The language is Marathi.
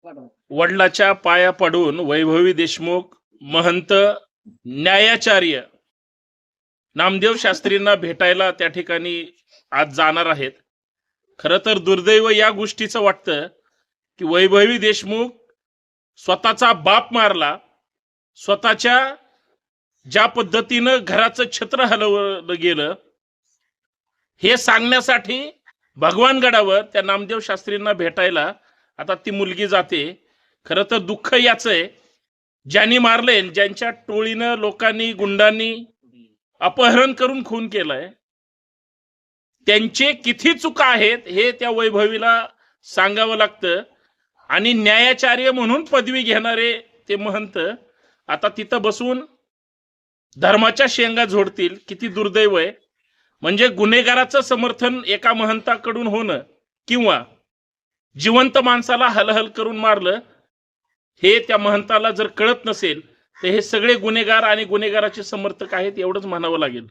वडिलाच्या पाया पडून वैभवी देशमुख महंत न्यायाचार्य नामदेव शास्त्रींना भेटायला त्या ठिकाणी आज जाणार आहेत। खरं तर दुर्दैव या गोष्टीचं वाटतं की वैभवी देशमुख स्वतःचा बाप मारला, स्वतःच्या ज्या पद्धतीनं घराचं छत्र हलवलं गेलं हे सांगण्यासाठी भगवानगडावर त्या नामदेव शास्त्रींना भेटायला आता ती मुलगी जाते। खरं तर दुःख याच आहे, ज्यांनी मारले, ज्यांच्या टोळीनं लोकांनी गुंडांनी अपहरण करून खून केलाय, त्यांचे किती चुका आहेत हे त्या वैभवीला सांगावं लागतं। आणि न्यायाचार्य म्हणून पदवी घेणारे ते महंत आता तिथं बसून धर्माच्या शेंगा झोडतील, किती दुर्दैव आहे। म्हणजे गुन्हेगाराचं समर्थन एका महंताकडून होणं किंवा जिवंत माणसाला हलहल करून मारलं हे त्या महंताला जर कळत नसेल तर हे सगळे गुन्हेगार आणि गुन्हेगाराचे समर्थक आहेत एवढंच म्हणावं लागेल।